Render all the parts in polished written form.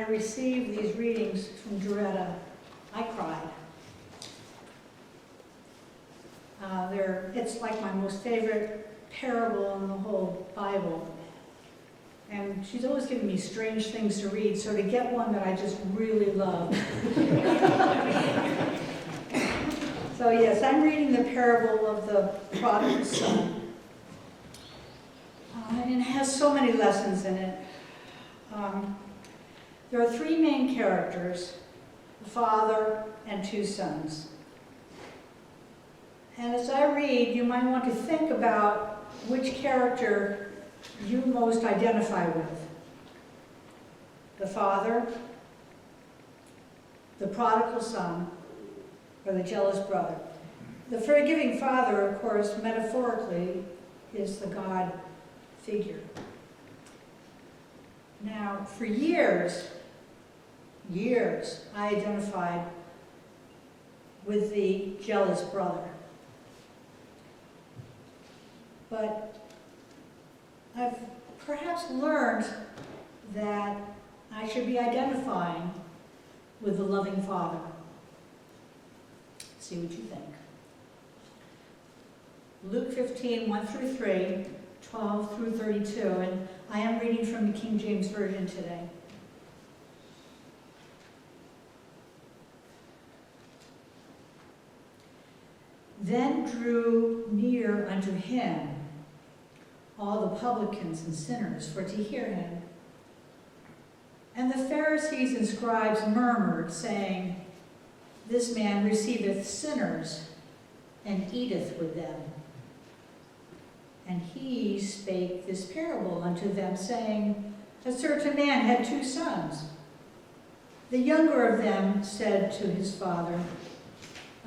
received these readings from Doretta, I cried. It's like my most favorite parable in the whole Bible. And she's always giving me strange things to read, so to get one that I just really love. So yes, I'm reading the parable of the prodigal son. And it has so many lessons in it. There are three main characters, the father and two sons. And as I read, you might want to think about which character you most identify with. The father, the prodigal son, or the jealous brother. The forgiving father, of course, metaphorically, is the God figure. Now, for years, I identified with the jealous brother. But I've perhaps learned that I should be identifying with the loving Father. See what you think. Luke 15, 1 through 3, 12 through 32, and I am reading from the King James Version today. Then drew near unto him all the publicans and sinners for to hear him. And the Pharisees and scribes murmured, saying, This man receiveth sinners, and eateth with them. And he spake this parable unto them, saying, A certain man had two sons. The younger of them said to his father,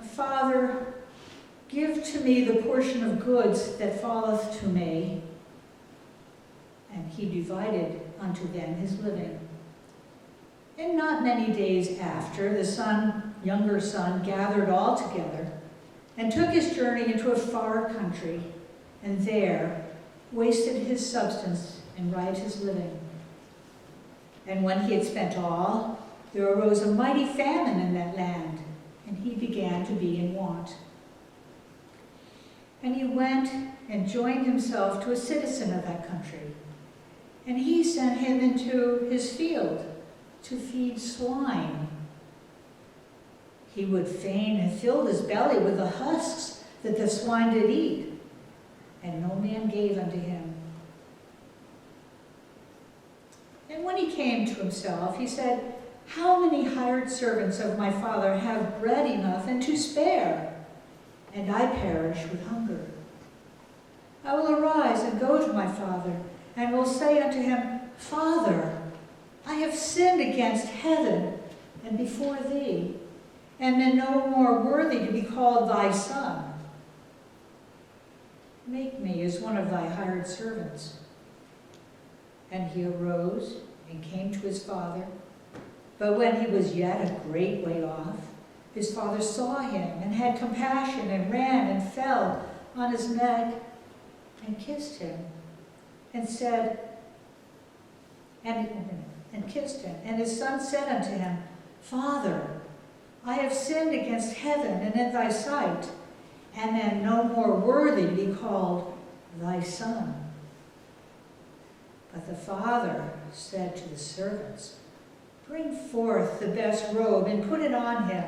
Father, give to me the portion of goods that falleth to me. And he divided unto them his living. And not many days after, the younger son gathered all together, and took his journey into a far country, and there wasted his substance and riotous living. And when he had spent all, there arose a mighty famine in that land, and he began to be in want. And he went and joined himself to a citizen of that country, and he sent him into his field to feed swine. He would fain have filled his belly with the husks that the swine did eat, and no man gave unto him. And when he came to himself, he said, How many hired servants of my father have bread enough and to spare, and I perish with hunger? I will arise and go to my father, and will say unto him, Father, I have sinned against heaven and before thee, and am no more worthy to be called thy son. Make me as one of thy hired servants. And he arose and came to his father. But when he was yet a great way off, his father saw him and had compassion, and ran and fell on his neck and kissed him, and said, and kissed him. And his son said unto him, Father, I have sinned against heaven and in thy sight, and am no more worthy to be called thy son. But the father said to the servants, Bring forth the best robe and put it on him.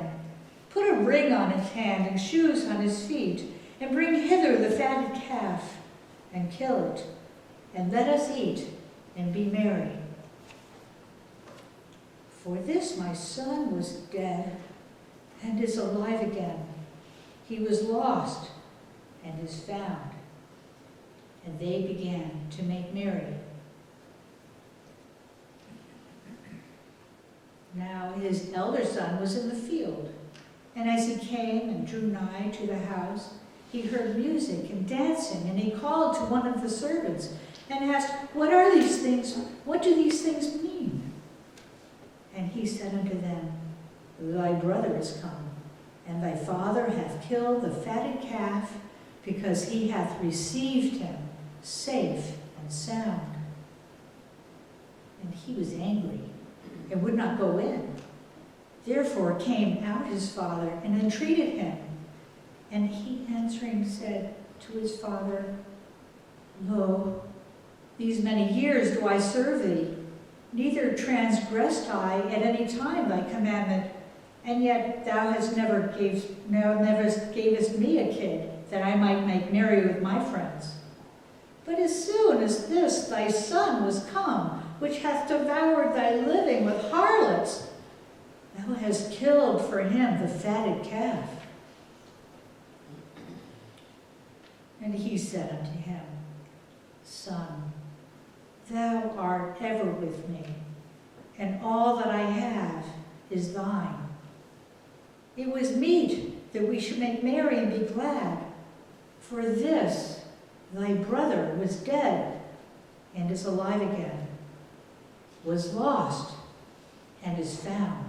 Put a ring on his hand and shoes on his feet, and bring hither the fatted calf, and kill it, and let us eat and be merry. For this my son was dead, and is alive again. He was lost, and is found. And they began to make merry. Now his elder son was in the field, and as he came and drew nigh to the house, he heard music and dancing, and he called to one of the servants and asked, What are these things? What do these things mean? And he said unto them, Thy brother is come, and thy father hath killed the fatted calf, because he hath received him safe and sound. And he was angry, and would not go in. Therefore came out his father and entreated him. And he answering said to his father, Lo, these many years do I serve thee, neither transgressed I at any time thy commandment, and yet thou never gavest me a kid, that I might make merry with my friends. But as soon as this thy son was come, which hath devoured thy living with harlots, thou hast killed for him the fatted calf. And he said unto him, Son, thou art ever with me, and all that I have is thine. It was meet that we should make merry and be glad, for this thy brother was dead and is alive again, was lost and is found.